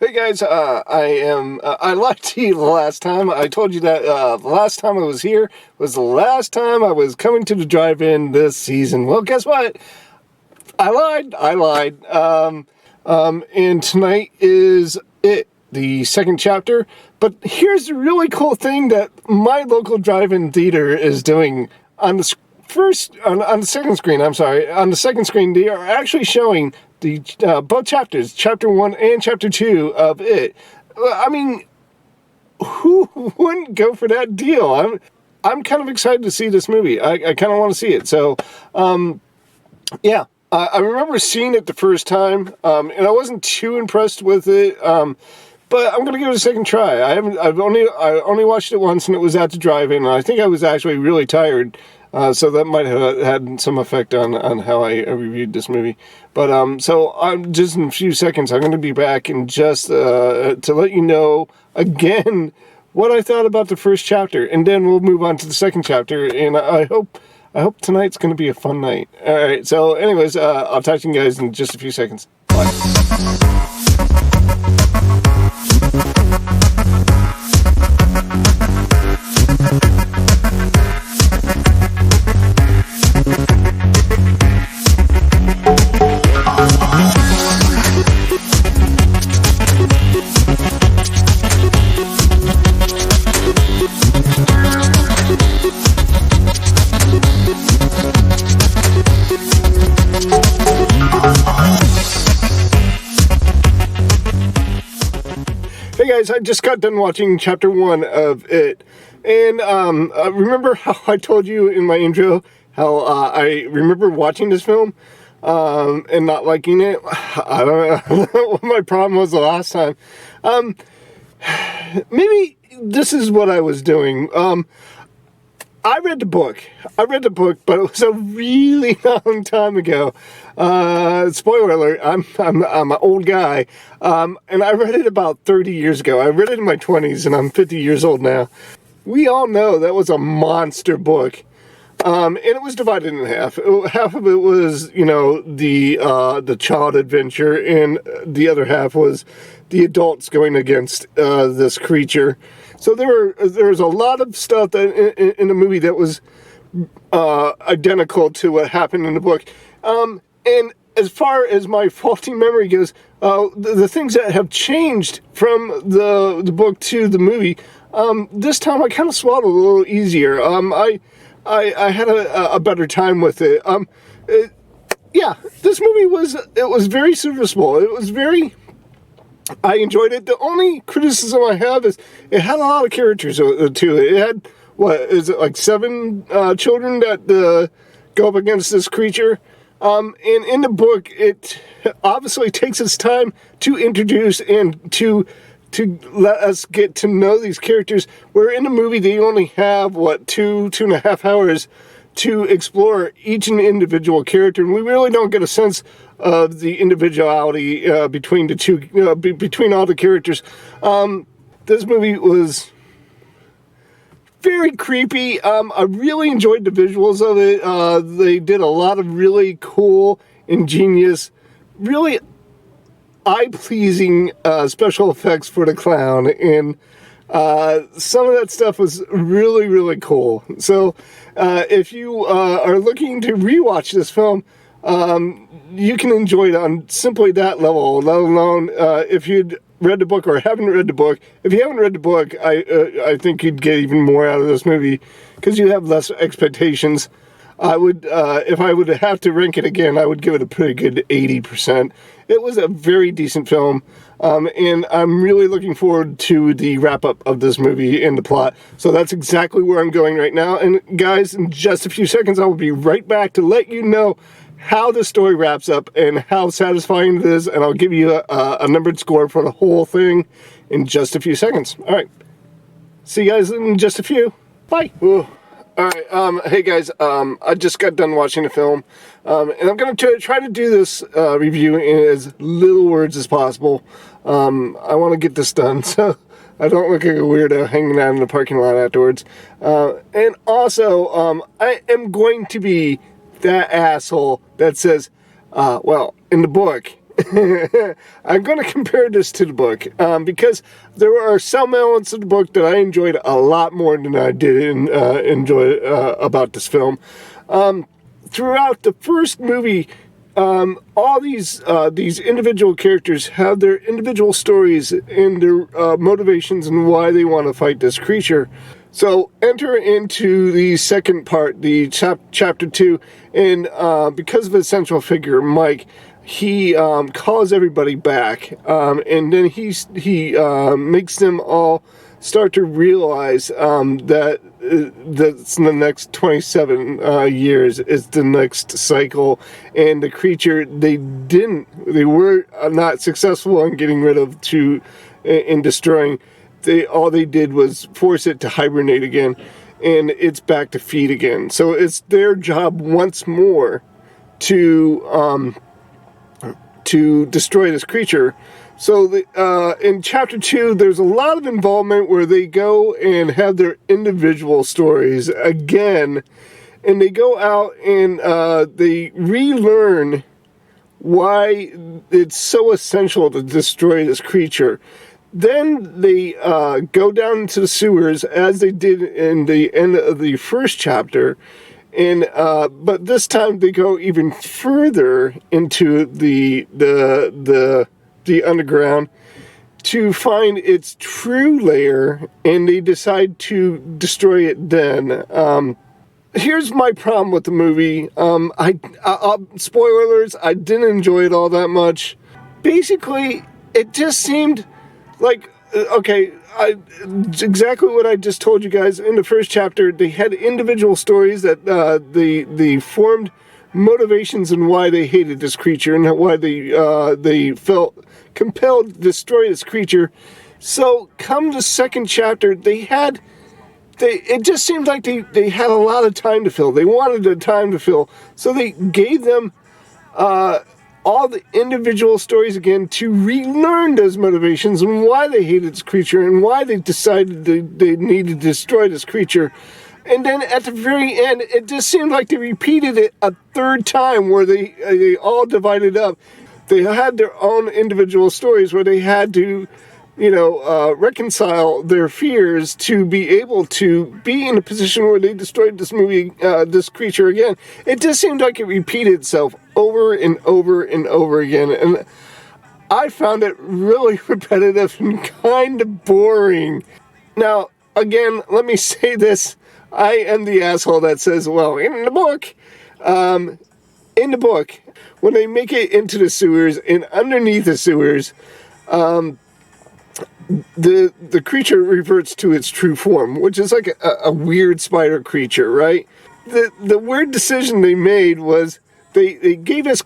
Hey guys, I lied to you the last time. I told you that the last time I was here was the last time I was coming to the drive-in this season. Well, guess what? I lied. And tonight is it, the second chapter. But here's the really cool thing that my local drive-in theater is doing on the on the second screen. On the second screen, they are actually showing the both chapters, chapter 1 and chapter 2 of it. I mean, who wouldn't go for that deal? I'm kind of excited to see this movie. I kind of want to see it. So, yeah. I remember seeing it the first time, and I wasn't too impressed with it. But I'm gonna give it a second try. I only watched it once, and it was at the drive-in, and I think I was actually really tired. So that might have had some effect on how I reviewed this movie. But, so I'm just in a few seconds, I'm going to be back and just, to let you know again what I thought about the first chapter. And then we'll move on to the second chapter. And I hope tonight's going to be a fun night. Alright, so anyways, I'll talk to you guys in just a few seconds. Bye. Hey guys, I just got done watching chapter 1 of it, and remember how I told you in my intro how I remember watching this film and not liking it? I don't know what my problem was the last time. Maybe this is what I was doing. I read the book, but it was a really long time ago. Spoiler alert, I'm an old guy, and I read it about 30 years ago. I read it in my 20s, and I'm 50 years old now. We all know that was a monster book, and it was divided in half. Half of it was, the child adventure, and the other half was the adults going against this creature. So there was a lot of stuff that in the movie that was identical to what happened in the book. And as far as my faulty memory goes, the things that have changed from the book to the movie, this time I kind of swallowed a little easier. I had a better time with it. Yeah, this movie was very serviceable. It was very... I enjoyed it. The only criticism I have is it had a lot of characters to it. It had, like 7 children that go up against this creature. And in the book, it obviously takes its time to introduce and to let us get to know these characters, where in the movie they only have, 2.5 hours to explore each and individual character, and we really don't get a sense of the individuality between the two, between all the characters. This movie was very creepy. I really enjoyed the visuals of it. They did a lot of really cool, ingenious, really eye-pleasing special effects for the clown, and some of that stuff was really, really cool. So if you are looking to rewatch this film, you can enjoy it on simply that level, let alone if you'd read the book or haven't read the book. If you haven't read the book, I think you'd get even more out of this movie because you have less expectations. I would, if I would have to rank it again, I would give it a pretty good 80%. It was a very decent film, and I'm really looking forward to the wrap-up of this movie and the plot. So that's exactly where I'm going right now. And guys, in just a few seconds, I will be right back to let you know how the story wraps up and how satisfying it is, and I'll give you a numbered score for the whole thing in just a few seconds. All right. See you guys in just a few. Bye. Ooh. Alright, hey guys, I just got done watching the film, and I'm going to try to do this review in as little words as possible. I want to get this done, so I don't look like a weirdo hanging out in the parking lot afterwards. And also, I am going to be that asshole that says, well, in the book, I'm going to compare this to the book because there are some elements of the book that I enjoyed a lot more than I did enjoy about this film. Throughout the first movie, all these individual characters have their individual stories and their motivations and why they want to fight this creature. So enter into the second part, the chapter 2, and because of his central figure, Mike, he calls everybody back, and then he makes them all start to realize that that's the next 27 years is the next cycle, and the creature they were not successful in getting rid of in destroying. All they did was force it to hibernate again, and it's back to feed again. So it's their job once more to destroy this creature. So in chapter 2, there's a lot of involvement where they go and have their individual stories again, and they go out and they relearn why it's so essential to destroy this creature. Then they go down into the sewers as they did in the end of the first chapter, and but this time they go even further into the underground to find its true lair, and they decide to destroy it then. Here's my problem with the movie. Spoiler alerts, I didn't enjoy it all that much. Basically, it just seemed like, okay, exactly what I just told you guys in the first chapter. They had individual stories that they formed motivations and why they hated this creature and why they felt compelled to destroy this creature. So come the second chapter, it just seemed like they had a lot of time to fill. They wanted the time to fill, so they gave them all the individual stories again to relearn those motivations and why they hated this creature and why they decided they needed to destroy this creature. And then at the very end, it just seemed like they repeated it a third time where they all divided up. They had their own individual stories where they had to, reconcile their fears to be able to be in a position where they destroyed this creature again. It just seemed like it repeated itself over and over and over again. And I found it really repetitive and kind of boring. Now, again, let me say this. I am the asshole that says, well, in the book, when they make it into the sewers and underneath the sewers, the creature reverts to its true form, which is like a weird spider creature, right? The weird decision they made was they gave us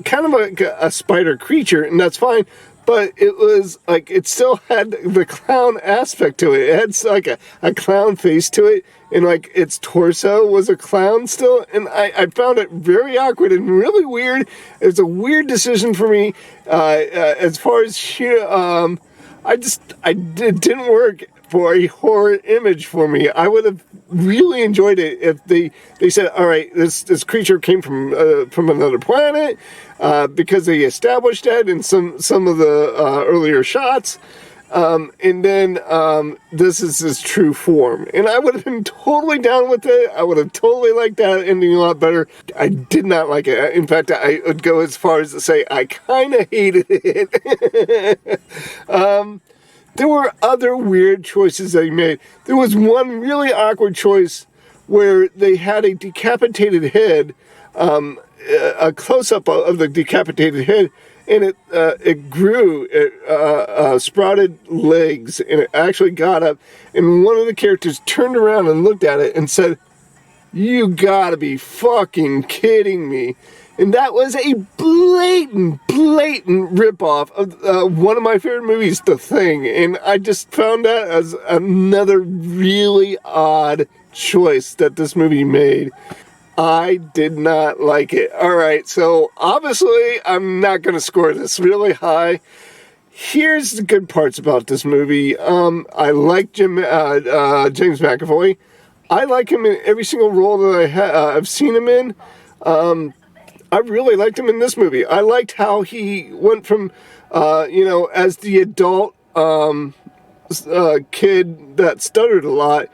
kind of like a spider creature, and that's fine, but it was like it still had the clown aspect to it. It had like a clown face to it, and like its torso was a clown still, and I found it very awkward and really weird. It's a weird decision for me as far as it didn't work for a horror image for me. I would have really enjoyed it if they said, all right, this creature came from another planet, because they established that in some of the earlier shots, and then this is his true form. And I would have been totally down with it. I would have totally liked that ending a lot better. I did not like it. In fact, I would go as far as to say I kind of hated it. There were other weird choices they made. There was one really awkward choice where they had a decapitated head, a close-up of the decapitated head, and it grew, sprouted legs, and it actually got up, and one of the characters turned around and looked at it and said, "You gotta be fucking kidding me." And that was a blatant ripoff of one of my favorite movies, The Thing. And I just found that as another really odd choice that this movie made. I did not like it. Alright, so obviously I'm not going to score this really high. Here's the good parts about this movie. I like James McAvoy. I like him in every single role that I've seen him in. I really liked him in this movie. I liked how he went from, as the adult kid that stuttered a lot,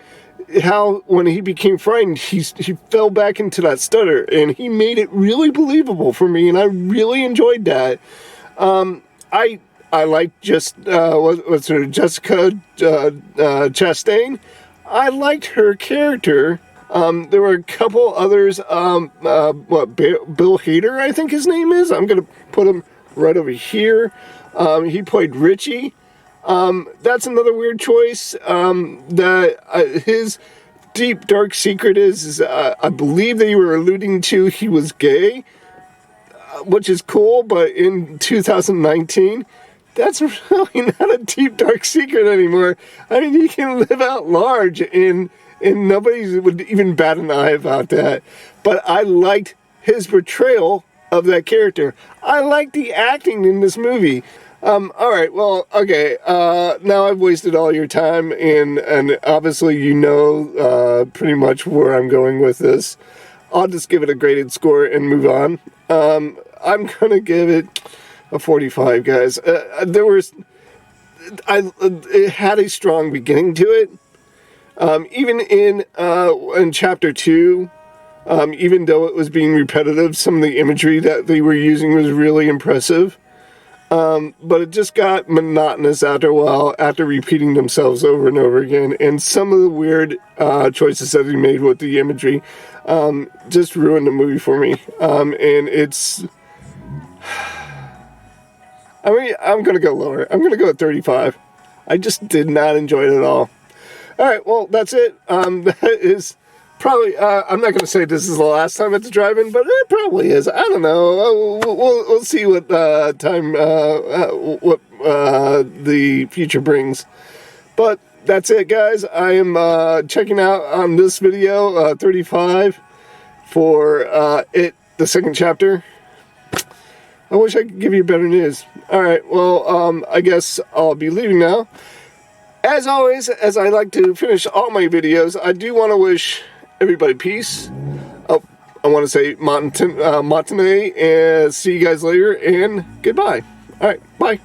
how when he became frightened, he fell back into that stutter, and he made it really believable for me, and I really enjoyed that. I liked just what's her Jessica Chastain. I liked her character. There were a couple others. Bill Hader, I think his name is. I'm gonna put him right over here. He played Richie. That's another weird choice. His deep dark secret is I believe they were alluding to he was gay, which is cool. But in 2019. That's really not a deep, dark secret anymore. I mean, he can live out large, and nobody would even bat an eye about that. But I liked his portrayal of that character. I liked the acting in this movie. Alright, well, okay, now I've wasted all your time, and obviously you know pretty much where I'm going with this. I'll just give it a graded score and move on. I'm gonna give it a 45, guys. It had a strong beginning to it. Even in chapter 2, even though it was being repetitive, some of the imagery that they were using was really impressive. But it just got monotonous after a while, after repeating themselves over and over again. And some of the weird choices that he made with the imagery just ruined the movie for me. And it's... I mean, I'm going to go lower. I'm going to go at 35. I just did not enjoy it at all. Alright, well, that's it. That is probably, I'm not going to say this is the last time at the drive-in, but it probably is. I don't know. We'll see what the future brings. But that's it, guys. I am checking out on this video, 35, for the second chapter. I wish I could give you better news. Alright, well, I guess I'll be leaving now. As always, as I like to finish all my videos, I do want to wish everybody peace. Oh, I want to say matane, and see you guys later, and goodbye. Alright, bye.